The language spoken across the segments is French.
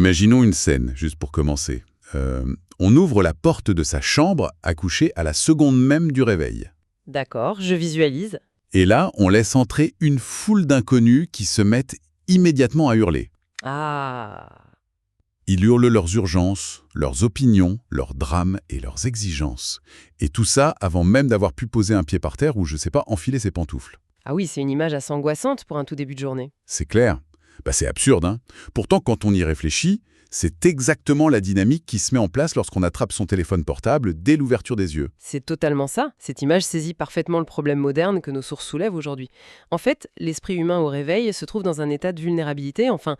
Imaginons une scène, juste pour commencer. On ouvre la porte de sa chambre à coucher à la seconde même du réveil. D'accord, je visualise. Et là, on laisse entrer une foule d'inconnus qui se mettent immédiatement à hurler. Ah, Ils hurlent leurs urgences, leurs opinions, leurs drames et leurs exigences. Et tout ça avant même d'avoir pu poser un pied par terre ou, je sais pas, enfiler ses pantoufles. ah oui, c'est une image assez angoissante pour un tout début de journée. C'est clair. C'est absurde, hein. Pourtant, quand on y réfléchit, c'est exactement la dynamique qui se met en place lorsqu'on attrape son téléphone portable dès l'ouverture des yeux. C'est totalement ça. Cette image saisit parfaitement le problème moderne que nos sources soulèvent aujourd'hui. En fait, l'esprit humain au réveil se trouve dans un état de vulnérabilité, enfin,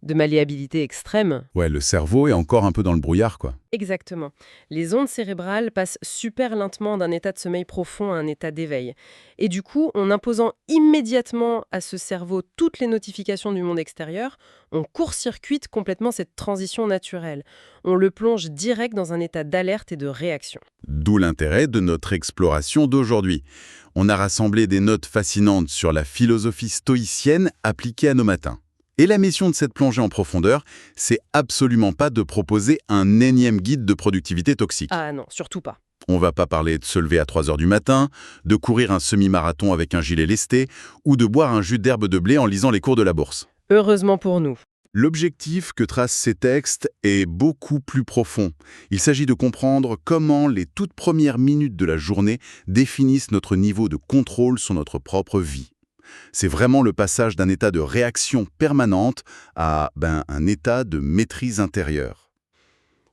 de malléabilité extrême. Ouais, le cerveau est encore un peu dans le brouillard, quoi. Exactement. Les ondes cérébrales passent super lentement d'un état de sommeil profond à un état d'éveil. Et du coup, en imposant immédiatement à ce cerveau toutes les notifications du monde extérieur, on court-circuite complètement cette transition naturelle. On le plonge direct dans un état d'alerte et de réaction. D'où l'intérêt de notre exploration d'aujourd'hui. On a rassemblé des notes fascinantes sur la philosophie stoïcienne appliquée à nos matins. Et la mission de cette plongée en profondeur, c'est absolument pas de proposer un énième guide de productivité toxique. Ah non, surtout pas. On va pas parler de se lever à 3 heures du matin, de courir un semi-marathon avec un gilet lesté, ou de boire un jus d'herbe de blé en lisant les cours de la bourse. Heureusement pour nous. L'objectif que tracent ces textes est beaucoup plus profond. Il s'agit de comprendre comment les toutes premières minutes de la journée définissent notre niveau de contrôle sur notre propre vie. C'est vraiment le passage d'un état de réaction permanente à un état de maîtrise intérieure.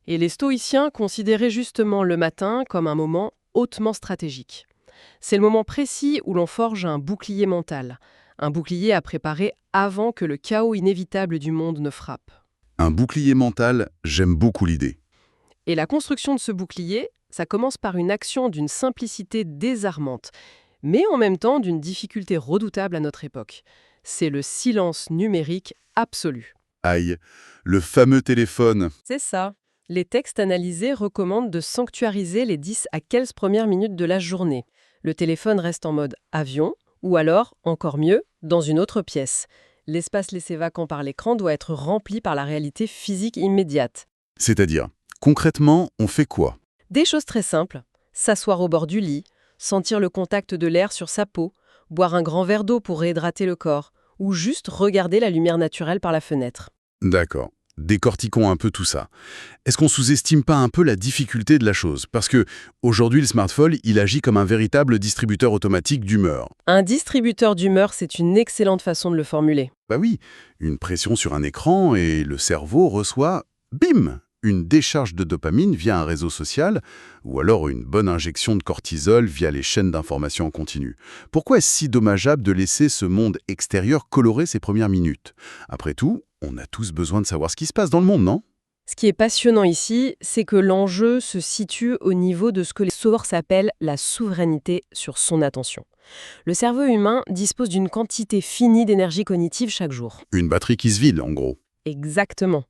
Et les stoïciens considéraient justement le matin comme un moment hautement stratégique. C'est le moment précis où l'on forge un bouclier mental, un bouclier à préparer avant que le chaos inévitable du monde ne frappe. Un bouclier mental, j'aime beaucoup l'idée. Et la construction de ce bouclier, ça commence par une action d'une simplicité désarmante, mais en même temps d'une difficulté redoutable à notre époque. C'est le silence numérique absolu. Aïe, le fameux téléphone. C'est ça. Les textes analysés recommandent de sanctuariser les 10 à 15 premières minutes de la journée. Le téléphone reste en mode avion, ou alors, encore mieux, dans une autre pièce. L'espace laissé vacant par l'écran doit être rempli par la réalité physique immédiate. C'est-à-dire, concrètement, on fait quoi? Des choses très simples. S'asseoir au bord du lit, sentir le contact de l'air sur sa peau, boire un grand verre d'eau pour réhydrater le corps, ou juste regarder la lumière naturelle par la fenêtre. D'accord. Décortiquons un peu tout ça. Est-ce qu'on sous-estime pas un peu la difficulté de la chose? Parce que aujourd'hui, le smartphone, il agit comme un véritable distributeur automatique d'humeur. Un distributeur d'humeur, c'est une excellente façon de le formuler. Bah oui, une pression sur un écran et le cerveau reçoit, bim, une décharge de dopamine via un réseau social ou alors une bonne injection de cortisol via les chaînes d'information en continu. Pourquoi est-ce si dommageable de laisser ce monde extérieur colorer ses premières minutes? Après tout, on a tous besoin de savoir ce qui se passe dans le monde, non? Ce qui est passionnant ici, c'est que l'enjeu se situe au niveau de ce que les sources appellent la souveraineté sur son attention. Le cerveau humain dispose d'une quantité finie d'énergie cognitive chaque jour. Une batterie qui se vide, en gros. Exactement.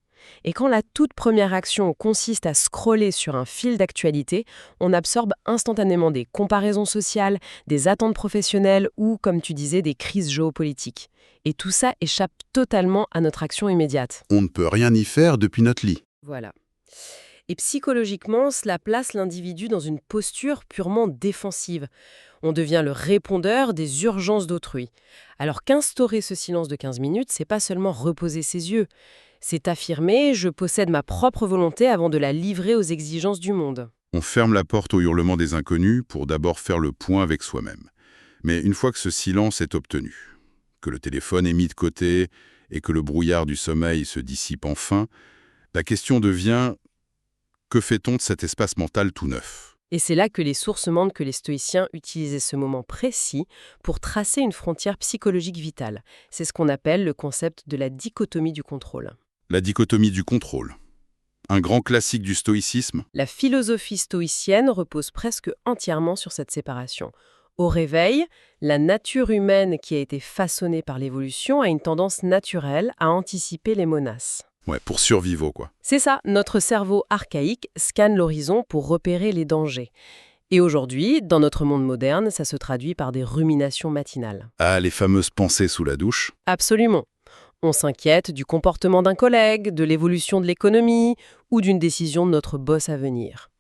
Et quand la toute première action consiste à scroller sur un fil d'actualité, on absorbe instantanément des comparaisons sociales, des attentes professionnelles ou, comme tu disais, des crises géopolitiques. Et tout ça échappe totalement à notre action immédiate. On ne peut rien y faire depuis notre lit. Voilà. Et psychologiquement, cela place l'individu dans une posture purement défensive. On devient le répondeur des urgences d'autrui. Alors qu'instaurer ce silence de 15 minutes, c'est pas seulement reposer ses yeux. C'est affirmer « je possède ma propre volonté avant de la livrer aux exigences du monde ». On ferme la porte au hurlement des inconnus pour d'abord faire le point avec soi-même. Mais une fois que ce silence est obtenu, que le téléphone est mis de côté et que le brouillard du sommeil se dissipe enfin, la question devient « que fait-on de cet espace mental tout neuf ?» Et c'est là que les sources montrent que les stoïciens utilisaient ce moment précis pour tracer une frontière psychologique vitale. C'est ce qu'on appelle le concept de la dichotomie du contrôle. La dichotomie du contrôle. Un grand classique du stoïcisme. La philosophie stoïcienne repose presque entièrement sur cette séparation. Au réveil, la nature humaine qui a été façonnée par l'évolution a une tendance naturelle à anticiper les menaces. Ouais, pour survivre, quoi. C'est ça, notre cerveau archaïque scanne l'horizon pour repérer les dangers. Et aujourd'hui, dans notre monde moderne, ça se traduit par des ruminations matinales. Ah, les fameuses pensées sous la douche. Absolument. On s'inquiète du comportement d'un collègue, de l'évolution de l'économie ou d'une décision de notre boss à venir.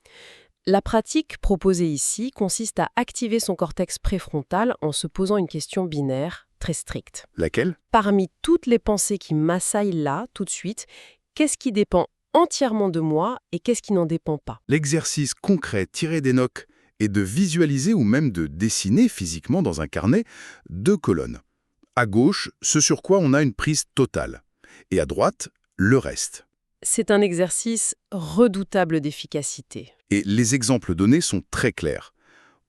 La pratique proposée ici consiste à activer son cortex préfrontal en se posant une question binaire très stricte. Laquelle? Parmi toutes les pensées qui m'assaillent là, tout de suite, qu'est-ce qui dépend entièrement de moi et qu'est-ce qui n'en dépend pas? L'exercice concret tiré des NOC est de visualiser ou même de dessiner physiquement dans un carnet 2 colonnes. À gauche, ce sur quoi on a une prise totale. Et à droite, le reste. C'est un exercice redoutable d'efficacité. Et les exemples donnés sont très clairs.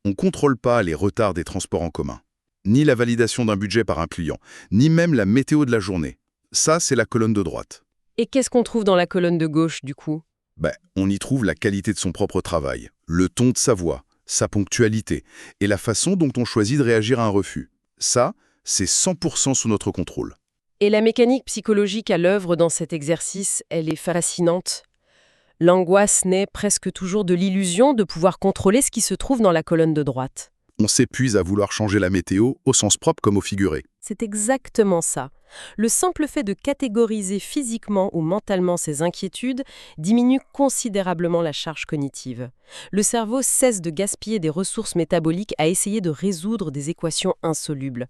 On ne contrôle pas les retards des transports en commun, ni la validation d'un budget par un client, ni même la météo de la journée. Ça, c'est la colonne de droite. Et qu'est-ce qu'on trouve dans la colonne de gauche, du coup? On y trouve la qualité de son propre travail, le ton de sa voix, sa ponctualité et la façon dont on choisit de réagir à un refus. Ça, c'est 100% sous notre contrôle. Et la mécanique psychologique à l'œuvre dans cet exercice, elle est fascinante. L'angoisse naît presque toujours de l'illusion de pouvoir contrôler ce qui se trouve dans la colonne de droite. On s'épuise à vouloir changer la météo au sens propre comme au figuré. C'est exactement ça. Le simple fait de catégoriser physiquement ou mentalement ces inquiétudes diminue considérablement la charge cognitive. Le cerveau cesse de gaspiller des ressources métaboliques à essayer de résoudre des équations insolubles.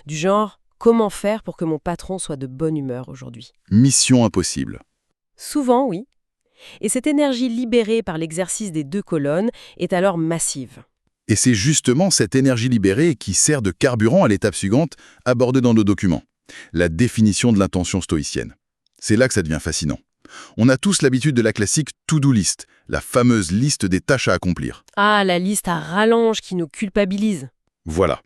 Du genre, comment faire pour que mon patron soit de bonne humeur aujourd'hui? Mission impossible. Souvent, oui. Et cette énergie libérée par l'exercice des 2 colonnes est alors massive. Et c'est justement cette énergie libérée qui sert de carburant à l'étape suivante abordée dans nos documents. La définition de l'intention stoïcienne. C'est là que ça devient fascinant. On a tous l'habitude de la classique to-do list, la fameuse liste des tâches à accomplir. Ah, la liste à rallonge qui nous culpabilise. Voilà.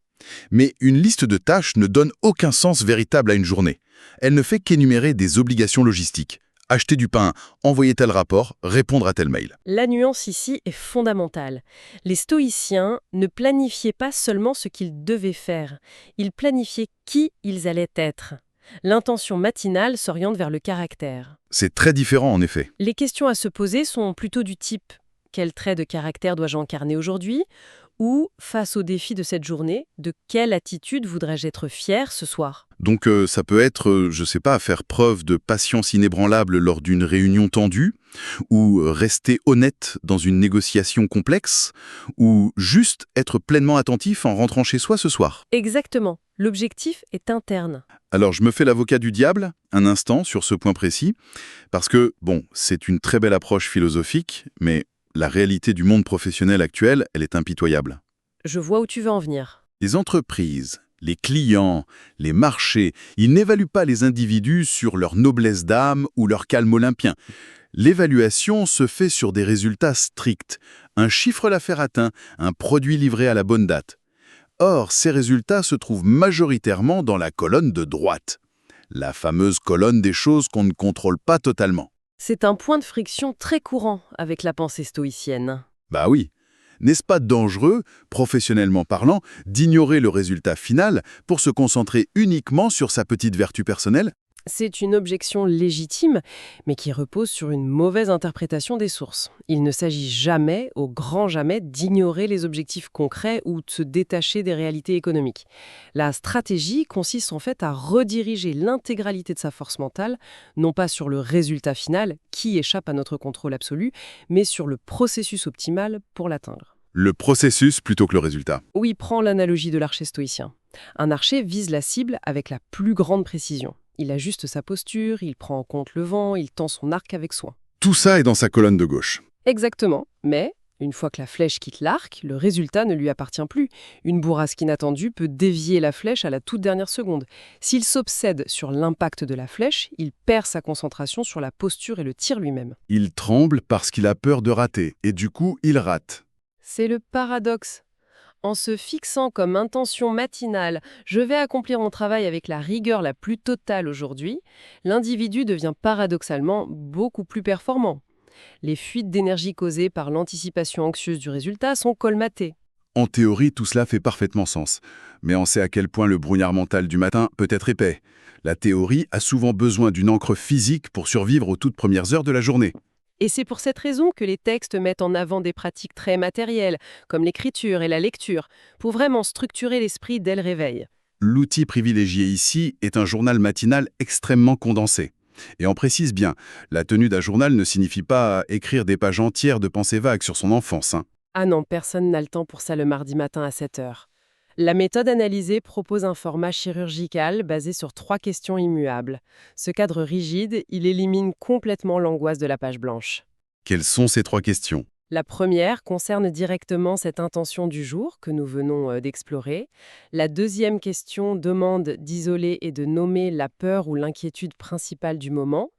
Mais une liste de tâches ne donne aucun sens véritable à une journée. Elle ne fait qu'énumérer des obligations logistiques. Acheter du pain, envoyer tel rapport, répondre à tel mail. La nuance ici est fondamentale. Les stoïciens ne planifiaient pas seulement ce qu'ils devaient faire, ils planifiaient qui ils allaient être. L'intention matinale s'oriente vers le caractère. C'est très différent en effet. Les questions à se poser sont plutôt du type « Quel trait de caractère dois-je incarner aujourd'hui ?» ou, face aux défis de cette journée, de quelle attitude voudrais-je être fier ce soir? Donc ça peut être, je sais pas, faire preuve de patience inébranlable lors d'une réunion tendue, ou rester honnête dans une négociation complexe, ou juste être pleinement attentif en rentrant chez soi ce soir. Exactement. L'objectif est interne. Alors je me fais l'avocat du diable un instant sur ce point précis, parce que, c'est une très belle approche philosophique, mais la réalité du monde professionnel actuel, elle est impitoyable. Je vois où tu veux en venir. Les entreprises, les clients, les marchés, ils n'évaluent pas les individus sur leur noblesse d'âme ou leur calme olympien. L'évaluation se fait sur des résultats stricts, un chiffre d'affaires atteint, un produit livré à la bonne date. Or, ces résultats se trouvent majoritairement dans la colonne de droite, la fameuse colonne des choses qu'on ne contrôle pas totalement. C'est un point de friction très courant avec la pensée stoïcienne. Bah oui. N'est-ce pas dangereux, professionnellement parlant, d'ignorer le résultat final pour se concentrer uniquement sur sa petite vertu personnelle? C'est une objection légitime, mais qui repose sur une mauvaise interprétation des sources. Il ne s'agit jamais, au grand jamais, d'ignorer les objectifs concrets ou de se détacher des réalités économiques. La stratégie consiste en fait à rediriger l'intégralité de sa force mentale, non pas sur le résultat final, qui échappe à notre contrôle absolu, mais sur le processus optimal pour l'atteindre. Le processus plutôt que le résultat. Oui, prends l'analogie de l'archer stoïcien. Un archer vise la cible avec la plus grande précision. Il ajuste sa posture, il prend en compte le vent, il tend son arc avec soin. Tout ça est dans sa colonne de gauche. Exactement, mais une fois que la flèche quitte l'arc, le résultat ne lui appartient plus. Une bourrasque inattendue peut dévier la flèche à la toute dernière seconde. S'il s'obsède sur l'impact de la flèche, il perd sa concentration sur la posture et le tir lui-même. Il tremble parce qu'il a peur de rater, et du coup, il rate. C'est le paradoxe. En se fixant comme intention matinale « je vais accomplir mon travail avec la rigueur la plus totale aujourd'hui », l'individu devient paradoxalement beaucoup plus performant. Les fuites d'énergie causées par l'anticipation anxieuse du résultat sont colmatées. En théorie, tout cela fait parfaitement sens. Mais on sait à quel point le brouillard mental du matin peut être épais. La théorie a souvent besoin d'une encre physique pour survivre aux toutes premières heures de la journée. Et c'est pour cette raison que les textes mettent en avant des pratiques très matérielles, comme l'écriture et la lecture, pour vraiment structurer l'esprit dès le réveil. L'outil privilégié ici est un journal matinal extrêmement condensé. Et on précise bien, la tenue d'un journal ne signifie pas écrire des pages entières de pensées vagues sur son enfance, hein. Ah non, personne n'a le temps pour ça le mardi matin à 7 heures. La méthode analysée propose un format chirurgical basé sur 3 questions immuables. Ce cadre rigide, il élimine complètement l'angoisse de la page blanche. Quelles sont ces 3 questions? La première concerne directement cette intention du jour que nous venons d'explorer. La deuxième question demande d'isoler et de nommer la peur ou l'inquiétude principale du moment.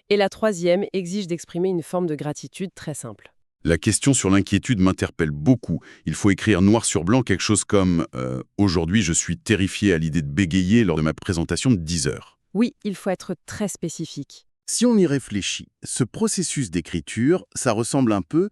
Et la troisième exige d'exprimer une forme de gratitude très simple. La question sur l'inquiétude m'interpelle beaucoup. Il faut écrire noir sur blanc quelque chose comme Aujourd'hui, je suis terrifié à l'idée de bégayer lors de ma présentation de 10 heures. Oui, il faut être très spécifique. Si on y réfléchit, ce processus d'écriture, ça ressemble un peu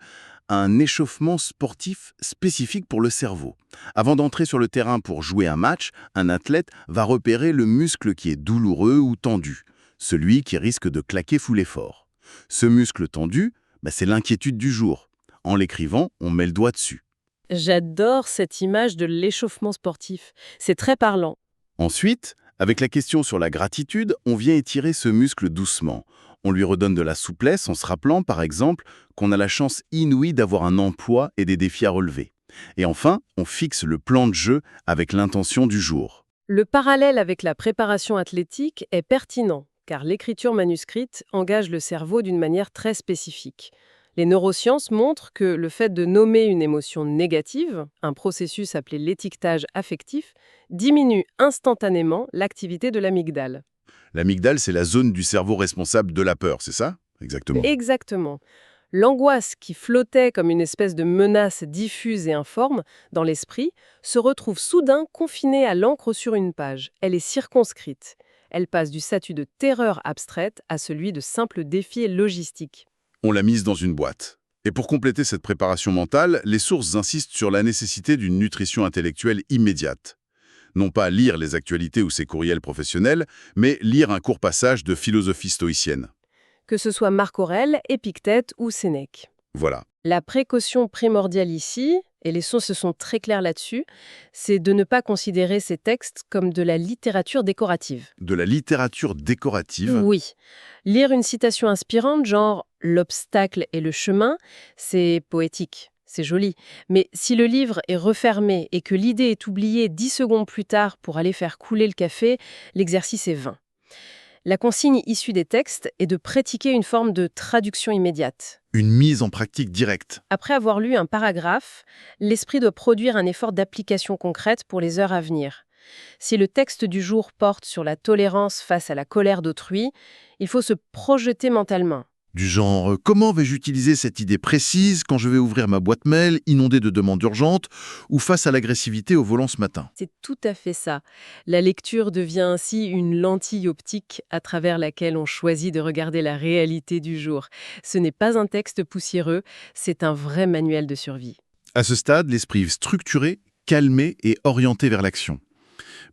à un échauffement sportif spécifique pour le cerveau. Avant d'entrer sur le terrain pour jouer un match, un athlète va repérer le muscle qui est douloureux ou tendu, celui qui risque de claquer sous l'effort. Ce muscle tendu, c'est l'inquiétude du jour. En l'écrivant, on met le doigt dessus. J'adore cette image de l'échauffement sportif. C'est très parlant. Ensuite, avec la question sur la gratitude, on vient étirer ce muscle doucement. On lui redonne de la souplesse en se rappelant, par exemple, qu'on a la chance inouïe d'avoir un emploi et des défis à relever. Et enfin, on fixe le plan de jeu avec l'intention du jour. Le parallèle avec la préparation athlétique est pertinent, car l'écriture manuscrite engage le cerveau d'une manière très spécifique. Les neurosciences montrent que le fait de nommer une émotion négative, un processus appelé l'étiquetage affectif, diminue instantanément l'activité de l'amygdale. L'amygdale, c'est la zone du cerveau responsable de la peur, c'est ça? Exactement. Exactement. L'angoisse qui flottait comme une espèce de menace diffuse et informe dans l'esprit se retrouve soudain confinée à l'encre sur une page. Elle est circonscrite. Elle passe du statut de terreur abstraite à celui de simple défi logistique. On l'a mise dans une boîte. Et pour compléter cette préparation mentale, les sources insistent sur la nécessité d'une nutrition intellectuelle immédiate. Non pas lire les actualités ou ses courriels professionnels, mais lire un court passage de philosophie stoïcienne. Que ce soit Marc Aurèle, Épictète ou Sénèque. Voilà. La précaution primordiale ici, et les sources sont très claires là-dessus, c'est de ne pas considérer ces textes comme de la littérature décorative. De la littérature décorative. Oui. Lire une citation inspirante, genre « L'obstacle est le chemin », c'est poétique, c'est joli. Mais si le livre est refermé et que l'idée est oubliée 10 secondes plus tard pour aller faire couler le café, l'exercice est vain. La consigne issue des textes est de pratiquer une forme de traduction immédiate. Une mise en pratique directe. Après avoir lu un paragraphe, l'esprit doit produire un effort d'application concrète pour les heures à venir. Si le texte du jour porte sur la tolérance face à la colère d'autrui, il faut se projeter mentalement. Du genre, comment vais-je utiliser cette idée précise quand je vais ouvrir ma boîte mail inondée de demandes urgentes ou face à l'agressivité au volant ce matin? C'est tout à fait ça. La lecture devient ainsi une lentille optique à travers laquelle on choisit de regarder la réalité du jour. Ce n'est pas un texte poussiéreux, c'est un vrai manuel de survie. À ce stade, l'esprit structuré, calmé et orienté vers l'action.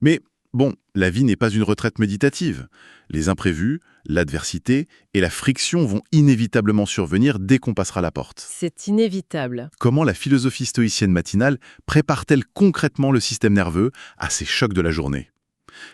Mais bon, la vie n'est pas une retraite méditative. Les imprévus, l'adversité et la friction vont inévitablement survenir dès qu'on passera la porte. C'est inévitable. Comment la philosophie stoïcienne matinale prépare-t-elle concrètement le système nerveux à ces chocs de la journée?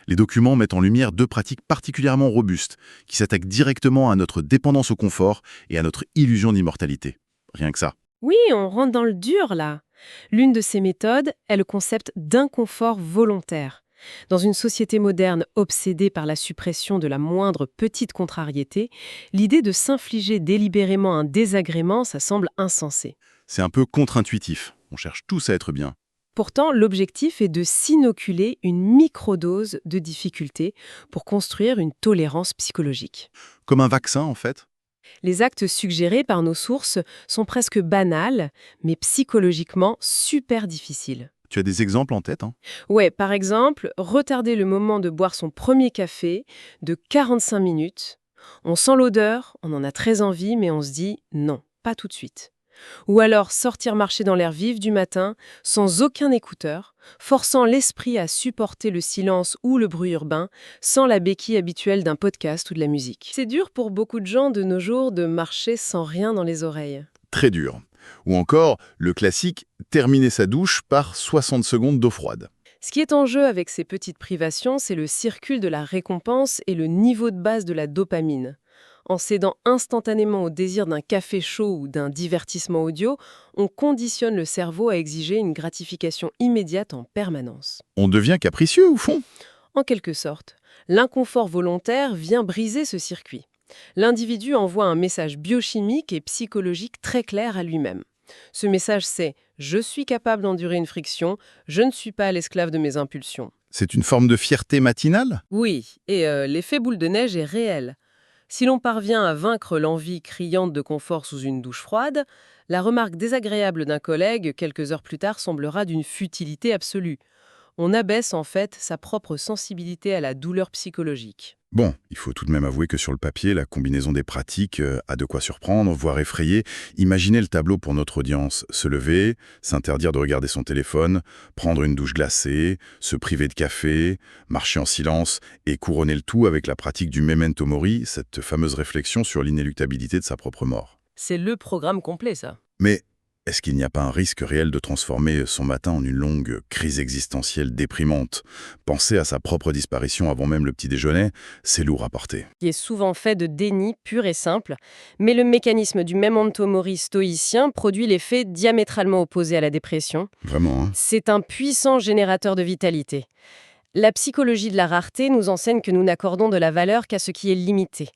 Les documents mettent en lumière 2 pratiques particulièrement robustes qui s'attaquent directement à notre dépendance au confort et à notre illusion d'immortalité. Rien que ça. Oui, on rentre dans le dur là. L'une de ces méthodes est le concept d'inconfort volontaire. Dans une société moderne obsédée par la suppression de la moindre petite contrariété, l'idée de s'infliger délibérément un désagrément, ça semble insensé. C'est un peu contre-intuitif. On cherche tous à être bien. Pourtant, l'objectif est de s'inoculer une microdose de difficulté pour construire une tolérance psychologique. Comme un vaccin, en fait. Les actes suggérés par nos sources sont presque banals, mais psychologiquement super difficiles. Tu as des exemples en tête, hein? Ouais, par exemple, retarder le moment de boire son premier café de 45 minutes. On sent l'odeur, on en a très envie, mais on se dit non, pas tout de suite. Ou alors sortir marcher dans l'air vif du matin, sans aucun écouteur, forçant l'esprit à supporter le silence ou le bruit urbain, sans la béquille habituelle d'un podcast ou de la musique. C'est dur pour beaucoup de gens de nos jours de marcher sans rien dans les oreilles. Très dur. Ou encore, le classique, terminer sa douche par 60 secondes d'eau froide. Ce qui est en jeu avec ces petites privations, c'est le circuit de la récompense et le niveau de base de la dopamine. En cédant instantanément au désir d'un café chaud ou d'un divertissement audio, on conditionne le cerveau à exiger une gratification immédiate en permanence. On devient capricieux, au fond. En quelque sorte, l'inconfort volontaire vient briser ce circuit. L'individu envoie un message biochimique et psychologique très clair à lui-même. Ce message, c'est « Je suis capable d'endurer une friction, je ne suis pas l'esclave de mes impulsions ». C'est une forme de fierté matinale? Oui, et l'effet boule de neige est réel. Si l'on parvient à vaincre l'envie criante de confort sous une douche froide, la remarque désagréable d'un collègue quelques heures plus tard semblera d'une futilité absolue. On abaisse en fait sa propre sensibilité à la douleur psychologique. Bon, il faut tout de même avouer que sur le papier, la combinaison des pratiques a de quoi surprendre, voire effrayer. Imaginez le tableau pour notre audience. Se lever, s'interdire de regarder son téléphone, prendre une douche glacée, se priver de café, marcher en silence et couronner le tout avec la pratique du memento mori, cette fameuse réflexion sur l'inéluctabilité de sa propre mort. C'est le programme complet, ça. Mais est-ce qu'il n'y a pas un risque réel de transformer son matin en une longue crise existentielle déprimante? Penser à sa propre disparition avant même le petit déjeuner, c'est lourd à porter. Qui est souvent fait de déni pur et simple, mais le mécanisme du memento mori stoïcien produit l'effet diamétralement opposé à la dépression. Vraiment, hein? C'est un puissant générateur de vitalité. La psychologie de la rareté nous enseigne que nous n'accordons de la valeur qu'à ce qui est limité.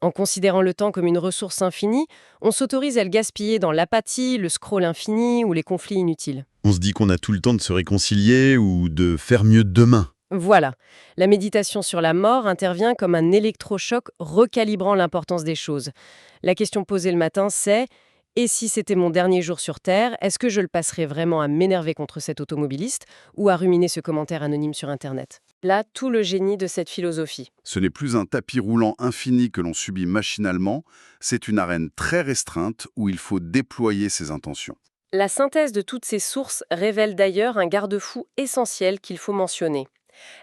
En considérant le temps comme une ressource infinie, on s'autorise à le gaspiller dans l'apathie, le scroll infini ou les conflits inutiles. On se dit qu'on a tout le temps de se réconcilier ou de faire mieux demain. Voilà, la méditation sur la mort intervient comme un électrochoc recalibrant l'importance des choses. La question posée le matin, c'est « Et si c'était mon dernier jour sur Terre, est-ce que je le passerais vraiment à m'énerver contre cet automobiliste ou à ruminer ce commentaire anonyme sur Internet ?» Là, tout le génie de cette philosophie. Ce n'est plus un tapis roulant infini que l'on subit machinalement, c'est une arène très restreinte où il faut déployer ses intentions. La synthèse de toutes ces sources révèle d'ailleurs un garde-fou essentiel qu'il faut mentionner.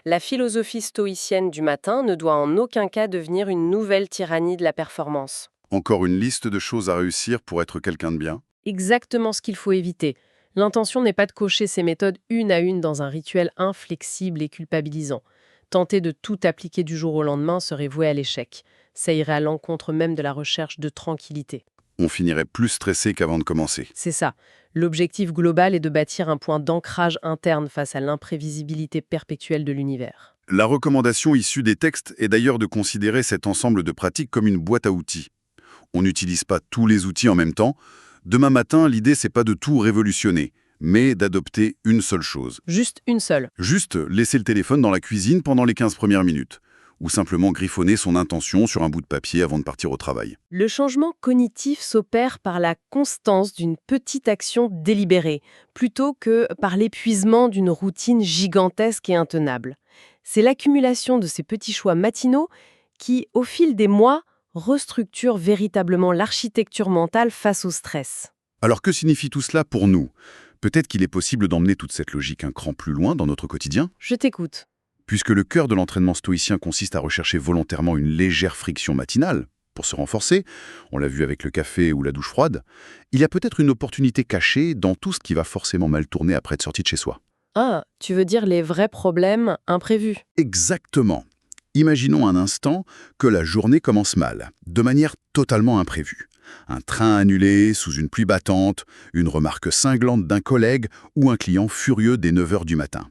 La philosophie stoïcienne du matin ne doit en aucun cas devenir une nouvelle tyrannie de la performance. Encore une liste de choses à réussir pour être quelqu'un de bien? Exactement ce qu'il faut éviter. L'intention n'est pas de cocher ces méthodes une à une dans un rituel inflexible et culpabilisant. Tenter de tout appliquer du jour au lendemain serait voué à l'échec. Ça irait à l'encontre même de la recherche de tranquillité. On finirait plus stressé qu'avant de commencer. C'est ça. L'objectif global est de bâtir un point d'ancrage interne face à l'imprévisibilité perpétuelle de l'univers. La recommandation issue des textes est d'ailleurs de considérer cet ensemble de pratiques comme une boîte à outils. On n'utilise pas tous les outils en même temps. Demain matin, l'idée, c'est pas de tout révolutionner, mais d'adopter une seule chose. Juste une seule. Juste laisser le téléphone dans la cuisine pendant les 15 premières minutes. Ou simplement griffonner son intention sur un bout de papier avant de partir au travail. Le changement cognitif s'opère par la constance d'une petite action délibérée, plutôt que par l'épuisement d'une routine gigantesque et intenable. C'est l'accumulation de ces petits choix matinaux qui, au fil des mois, restructure véritablement l'architecture mentale face au stress. Alors que signifie tout cela pour nous? Peut-être qu'il est possible d'emmener toute cette logique un cran plus loin dans notre quotidien? Je t'écoute. Puisque le cœur de l'entraînement stoïcien consiste à rechercher volontairement une légère friction matinale, pour se renforcer, on l'a vu avec le café ou la douche froide, il y a peut-être une opportunité cachée dans tout ce qui va forcément mal tourner après être sorti de chez soi. Ah, tu veux dire les vrais problèmes imprévus? Exactement. Imaginons un instant que la journée commence mal, de manière totalement imprévue. Un train annulé sous une pluie battante, une remarque cinglante d'un collègue ou un client furieux dès 9 h du matin.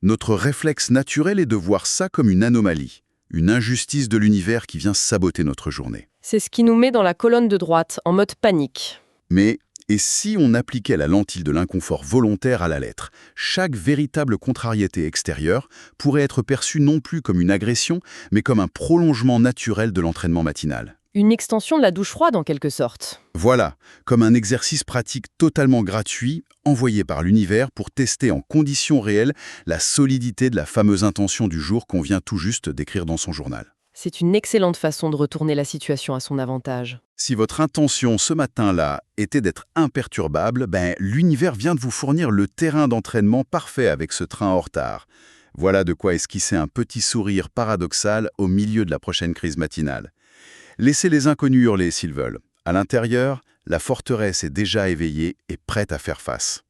Notre réflexe naturel est de voir ça comme une anomalie, une injustice de l'univers qui vient saboter notre journée. C'est ce qui nous met dans la colonne de droite, en mode panique. Mais, et si on appliquait la lentille de l'inconfort volontaire à la lettre? Chaque véritable contrariété extérieure pourrait être perçue non plus comme une agression, mais comme un prolongement naturel de l'entraînement matinal. Une extension de la douche froide en quelque sorte. Voilà, comme un exercice pratique totalement gratuit, envoyé par l'univers pour tester en conditions réelles la solidité de la fameuse intention du jour qu'on vient tout juste d'écrire dans son journal. C'est une excellente façon de retourner la situation à son avantage. Si votre intention ce matin-là était d'être imperturbable, l'univers vient de vous fournir le terrain d'entraînement parfait avec ce train en retard. Voilà de quoi esquisser un petit sourire paradoxal au milieu de la prochaine crise matinale. Laissez les inconnus hurler s'ils veulent. À l'intérieur, la forteresse est déjà éveillée et prête à faire face.